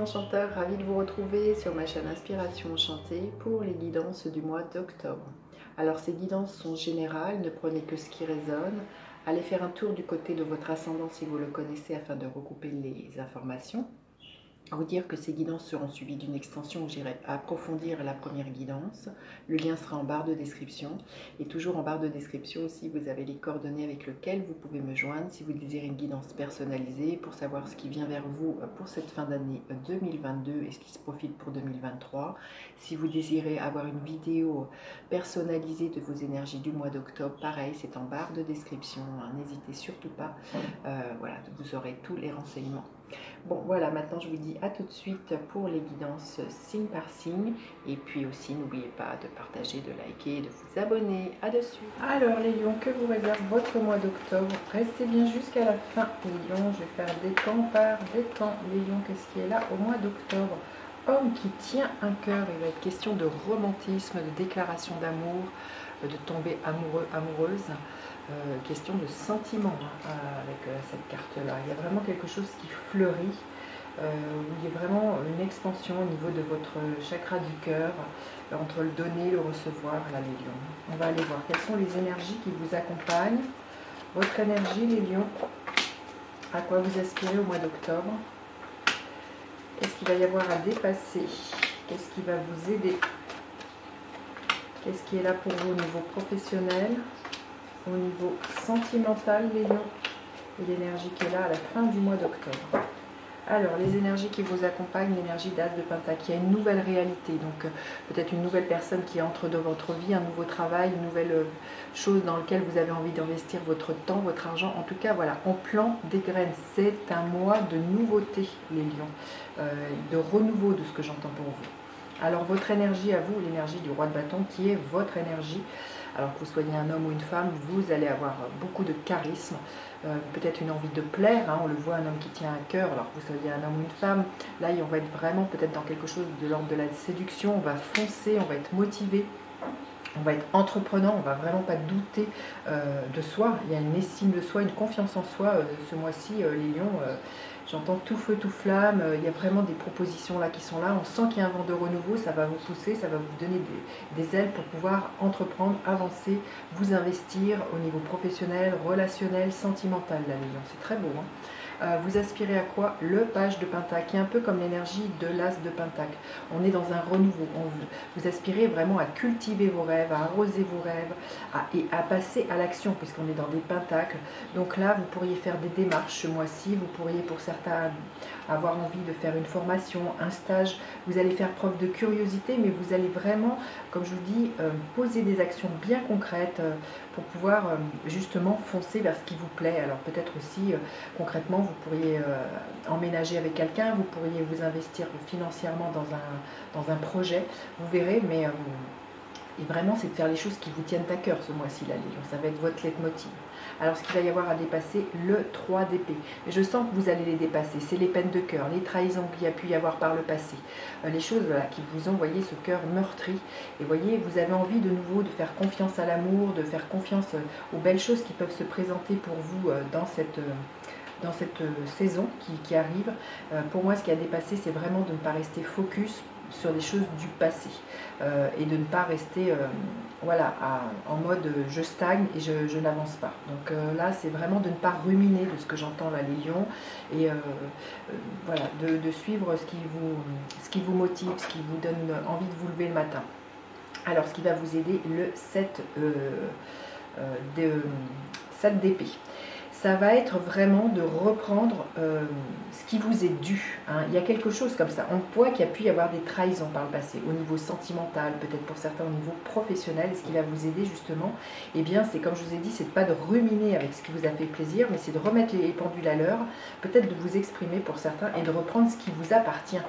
enchanteurs, ravie de vous retrouver sur ma chaîne Inspiration Enchantée pour les guidances du mois d'octobre. Alors ces guidances sont générales, ne prenez que ce qui résonne. Allez faire un tour du côté de votre ascendant si vous le connaissez afin de recouper les informations. Vous dire que ces guidances seront suivies d'une extension où j'irai approfondir la première guidance. Le lien sera en barre de description. Et toujours en barre de description aussi, vous avez les coordonnées avec lesquelles vous pouvez me joindre si vous désirez une guidance personnalisée pour savoir ce qui vient vers vous pour cette fin d'année 2022 et ce qui se profile pour 2023. Si vous désirez avoir une vidéo personnalisée de vos énergies du mois d'octobre, pareil, c'est en barre de description. N'hésitez surtout pas. Voilà, vous aurez tous les renseignements. Bon, voilà, maintenant je vous dis à tout de suite pour les guidances signe par signe. Et puis aussi, n'oubliez pas de partager, de liker, de vous abonner. À dessus. Alors les lions, que vous réserve votre mois d'octobre? Restez bien jusqu'à la fin, les lions. Je vais faire des camps par des camps. Les lions, qu'est-ce qui est là au mois d'octobre? Homme qui tient un cœur. Il va être question de romantisme, de déclaration d'amour, de tomber amoureux, amoureuse. Question de sentiment avec cette carte-là. Il y a vraiment quelque chose qui fleurit, où il y a vraiment une expansion au niveau de votre chakra du cœur, entre le donner et le recevoir, là les lions. On va aller voir quelles sont les énergies qui vous accompagnent. Votre énergie, les lions, à quoi vous aspirez au mois d'octobre? Qu'est-ce qu'il va y avoir à dépasser? Qu'est-ce qui va vous aider? Qu'est-ce qui est là pour vous au niveau professionnel? Au niveau sentimental, les lions, et l'énergie qui est là à la fin du mois d'octobre. Alors, les énergies qui vous accompagnent, l'énergie d'As de Pentacle, il y a une nouvelle réalité, donc peut-être une nouvelle personne qui entre dans votre vie, un nouveau travail, une nouvelle chose dans laquelle vous avez envie d'investir votre temps, votre argent. En tout cas, voilà, on plante des graines. C'est un mois de nouveauté, les lions, de renouveau de ce que j'entends pour vous. Alors, votre énergie à vous, l'énergie du roi de bâton, qui est votre énergie. Alors que vous soyez un homme ou une femme, vous allez avoir beaucoup de charisme, peut-être une envie de plaire, on le voit, un homme qui tient un cœur, alors que vous soyez un homme ou une femme, là on va être vraiment peut-être dans quelque chose de l'ordre de la séduction, on va foncer, on va être motivé, on va être entreprenant, on ne va vraiment pas douter de soi, il y a une estime de soi, une confiance en soi, ce mois-ci, les lions, j'entends tout feu, tout flamme, il y a vraiment des propositions là qui sont là, on sent qu'il y a un vent de renouveau, ça va vous pousser, ça va vous donner des ailes pour pouvoir entreprendre, avancer, vous investir au niveau professionnel, relationnel, sentimental, là les lions, c'est très beau. Vous aspirez à quoi? Le page de Pentacle, qui est un peu comme l'énergie de l'As de Pentacle. On est dans un renouveau. Vous aspirez vraiment à cultiver vos rêves, à arroser vos rêves et à passer à l'action, puisqu'on est dans des pentacles. Donc là, vous pourriez faire des démarches ce mois-ci. Vous pourriez, pour certains, avoir envie de faire une formation, un stage. Vous allez faire preuve de curiosité, mais vous allez vraiment, comme je vous dis, poser des actions bien concrètes pour pouvoir justement foncer vers ce qui vous plaît. Alors peut-être aussi, concrètement, vous pourriez emménager avec quelqu'un, vous pourriez vous investir financièrement dans un projet, vous verrez, mais et vraiment c'est de faire les choses qui vous tiennent à cœur ce mois-ci, là, les lions, ça va être votre leitmotiv. Alors ce qu'il va y avoir à dépasser, le 3 d'épée. Et je sens que vous allez les dépasser, c'est les peines de cœur, les trahisons qu'il y a pu y avoir par le passé, les choses voilà, qui vous ont, voyez, ce cœur meurtri. Et voyez, vous avez envie de nouveau de faire confiance à l'amour, de faire confiance aux belles choses qui peuvent se présenter pour vous dans cette saison qui arrive. Pour moi, ce qui a dépassé, c'est vraiment de ne pas rester focus sur les choses du passé et de ne pas rester voilà, en mode je stagne et je n'avance pas. Donc là, c'est vraiment de ne pas ruminer de ce que j'entends là, les lions, et voilà, de suivre ce qui vous motive, ce qui vous donne envie de vous lever le matin. Alors, ce qui va vous aider, le 7 d'épée. Ça va être vraiment de reprendre ce qui vous est dû. Il y a quelque chose comme ça. On voit qu'il y a pu y avoir des trahisons par le passé, au niveau sentimental, peut-être pour certains au niveau professionnel. Ce qui va vous aider justement, eh bien, c'est comme je vous ai dit, c'est de pas de ruminer avec ce qui vous a fait plaisir, mais c'est de remettre les pendules à l'heure, peut-être de vous exprimer pour certains et de reprendre ce qui vous appartient.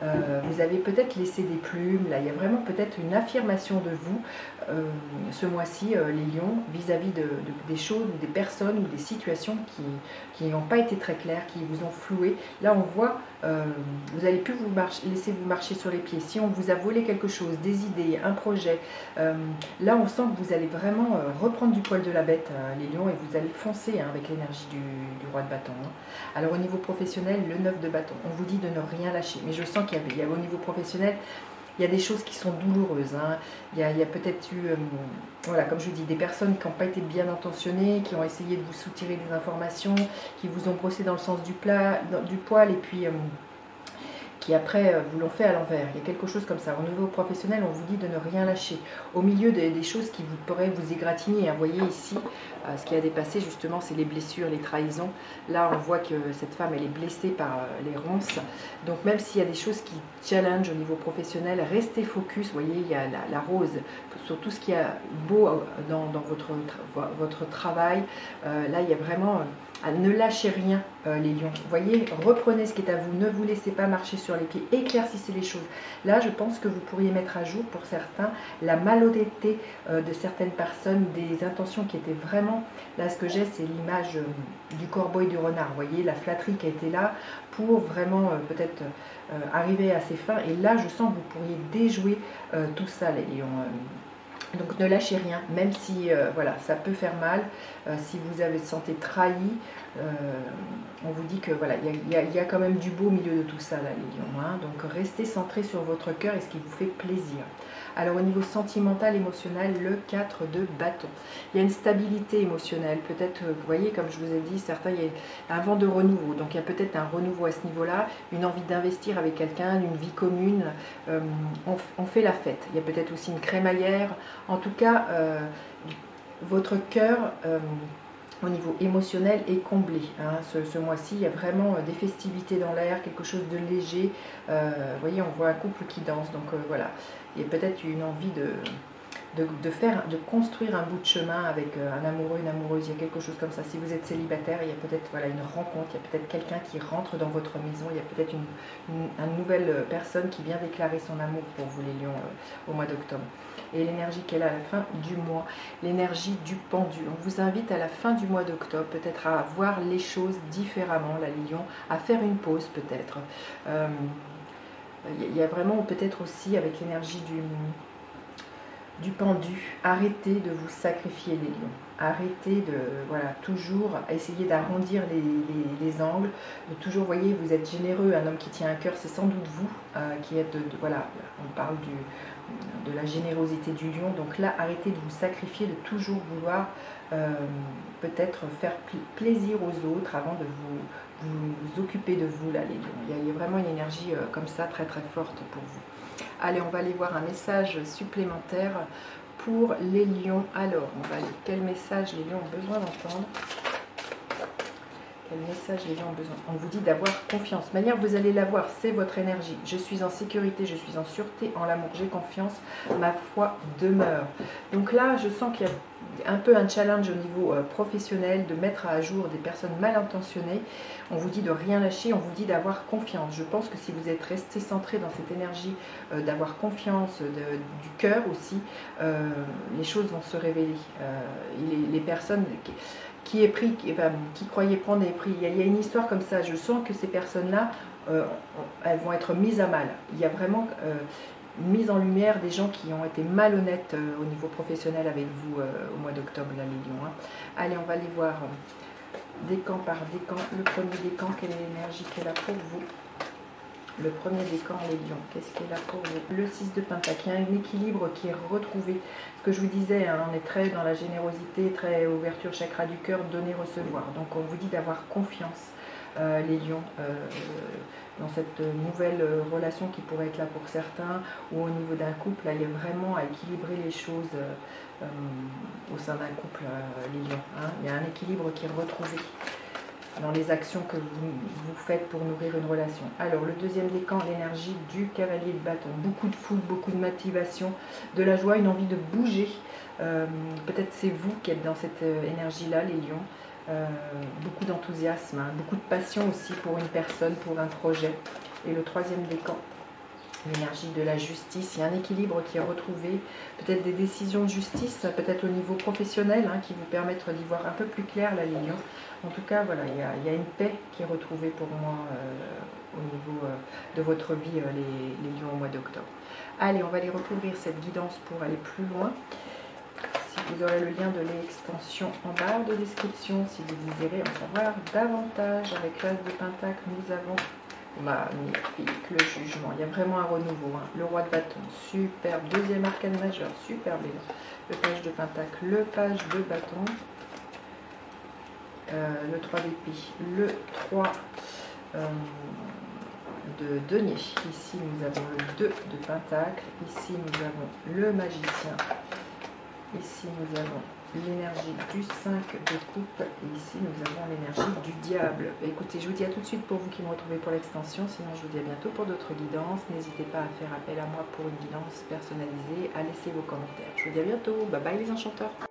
Vous avez peut-être laissé des plumes, là, il y a vraiment peut-être une affirmation de vous ce mois-ci, les lions, vis-à-vis des choses, ou des personnes, ou des situations situations qui n'ont pas été très claires, qui vous ont floué. Là, on voit, vous n'allez plus laisser vous marcher sur les pieds. Si on vous a volé quelque chose, des idées, un projet, là, on sent que vous allez vraiment reprendre du poil de la bête, les lions, et vous allez foncer avec l'énergie du roi de bâton. Alors, au niveau professionnel, le 9 de bâton, on vous dit de ne rien lâcher. Mais je sens qu'il y a au niveau professionnel, il y a des choses qui sont douloureuses. Il y a peut-être eu, voilà, comme je dis, des personnes qui n'ont pas été bien intentionnées, qui ont essayé de vous soutirer des informations, qui vous ont brossé dans le sens du poil, et puis qui après vous l'ont fait à l'envers. Il y a quelque chose comme ça. Au niveau professionnel, on vous dit de ne rien lâcher. Au milieu des choses qui pourraient vous égratigner. Vous voyez ici, ce qui a dépassé justement, c'est les blessures, les trahisons. Là, on voit que cette femme, elle est blessée par les ronces. Donc même s'il y a des choses qui challenge au niveau professionnel, restez focus. Vous voyez, il y a la rose sur tout ce qui est beau dans votre travail. Là, il y a vraiment... ne lâchez rien, les lions. Vous voyez, reprenez ce qui est à vous, ne vous laissez pas marcher sur les pieds, éclaircissez les choses. Là, je pense que vous pourriez mettre à jour pour certains la malhonnêteté de certaines personnes, des intentions qui étaient vraiment... Là, ce que j'ai, c'est l'image du corbeau et du renard. Vous voyez, la flatterie qui a été là pour vraiment peut-être arriver à ses fins. Et là, je sens que vous pourriez déjouer tout ça, les lions. Donc ne lâchez rien, même si voilà, ça peut faire mal, si vous avez senti trahi, on vous dit que voilà, il y a quand même du beau au milieu de tout ça là, les lions. Donc restez centrés sur votre cœur et ce qui vous fait plaisir. Alors au niveau sentimental, émotionnel, le 4 de bâton. Il y a une stabilité émotionnelle, peut-être, vous voyez, comme je vous ai dit, certains, il y a un vent de renouveau. Donc il y a peut-être un renouveau à ce niveau-là, une envie d'investir avec quelqu'un, une vie commune. On fait la fête. Il y a peut-être aussi une crémaillère. En tout cas, votre cœur... au niveau émotionnel est comblé. Ce mois-ci, il y a vraiment des festivités dans l'air, quelque chose de léger. Vous voyez, on voit un couple qui danse. Donc voilà, il y a peut-être une envie de construire un bout de chemin avec un amoureux, une amoureuse. Il y a quelque chose comme ça. Si vous êtes célibataire, il y a peut-être voilà, une rencontre, il y a peut-être quelqu'un qui rentre dans votre maison, il y a peut-être une nouvelle personne qui vient déclarer son amour pour vous, les lions, au mois d'octobre. Et l'énergie qu'elle a à la fin du mois, l'énergie du pendu. On vous invite à la fin du mois d'octobre peut-être à voir les choses différemment, la lion, à faire une pause peut-être. Il y a vraiment peut-être aussi avec l'énergie du pendu, arrêtez de vous sacrifier, les lions. Arrêtez de, voilà, toujours essayer d'arrondir les angles, de toujours, voyez, vous êtes généreux, un homme qui tient un cœur, c'est sans doute vous qui êtes, voilà, on parle de la générosité du lion, donc là, arrêtez de vous sacrifier, de toujours vouloir peut-être faire plaisir aux autres avant de vous occuper de vous, là, les lions. Il y a vraiment une énergie comme ça, très très forte pour vous. Allez, on va aller voir un message supplémentaire pour les lions. Alors, on va aller. Quel message les lions ont besoin d'entendre? Quel message les lions ont besoin? On vous dit d'avoir confiance. De manière, vous allez l'avoir, c'est votre énergie. Je suis en sécurité, je suis en sûreté, en l'amour, j'ai confiance, ma foi demeure. Donc là, je sens qu'il y a un peu un challenge au niveau professionnel, de mettre à jour des personnes mal intentionnées. On vous dit de rien lâcher, on vous dit d'avoir confiance. Je pense que si vous êtes resté centré dans cette énergie d'avoir confiance, du cœur aussi, les choses vont se révéler. Les personnes qui croyaient prendre des prix, il y a une histoire comme ça. Je sens que ces personnes-là, elles vont être mises à mal. Il y a vraiment... mise en lumière des gens qui ont été malhonnêtes au niveau professionnel avec vous au mois d'octobre, là, les lions. Allez, on va aller voir décan par décan. Le premier décan, quelle est l'énergie qu'elle a pour vous? Le premier décan, les lions, qu'est-ce qu'elle a pour vous? Le 6 de Pentacle, il y a un équilibre qui est retrouvé. Ce que je vous disais, on est très dans la générosité, très ouverture, chakra du cœur, donner, recevoir. Donc on vous dit d'avoir confiance, les lions, dans cette nouvelle relation qui pourrait être là pour certains, ou au niveau d'un couple, là, il y a vraiment à équilibrer les choses au sein d'un couple, les lions. Il y a un équilibre qui est retrouvé dans les actions que vous faites pour nourrir une relation. Alors, le deuxième décan, l'énergie du cavalier de bâton. Beaucoup de foule, beaucoup de motivation, de la joie, une envie de bouger. Peut-être c'est vous qui êtes dans cette énergie-là, les lions. Beaucoup d'enthousiasme, beaucoup de passion aussi pour une personne, pour un projet. Et le troisième décan, l'énergie de la justice, il y a un équilibre qui est retrouvé, peut-être des décisions de justice, peut-être au niveau professionnel, qui vous permettent d'y voir un peu plus clair là, les lions. En tout cas, voilà, il y a une paix qui est retrouvée pour moi au niveau de votre vie, les lions au mois d'octobre. Allez, on va aller recouvrir cette guidance pour aller plus loin. Si vous aurez le lien de l'extension en barre de description, si vous désirez en savoir davantage. Avec l'As de Pentacle, nous avons magnifique, le jugement. Il y a vraiment un renouveau. Le roi de bâton, superbe. Deuxième arcane majeur, superbe. Le page de Pentacle, le page de bâton. Le 3 d'épée, le 3 de denier. Ici, nous avons le 2 de Pentacle. Ici, nous avons le magicien. Ici, nous avons l'énergie du 5 de coupe. Et ici, nous avons l'énergie du diable. Écoutez, je vous dis à tout de suite pour vous qui me retrouvez pour l'extension. Sinon, je vous dis à bientôt pour d'autres guidances. N'hésitez pas à faire appel à moi pour une guidance personnalisée, à laisser vos commentaires. Je vous dis à bientôt. Bye bye les enchanteurs.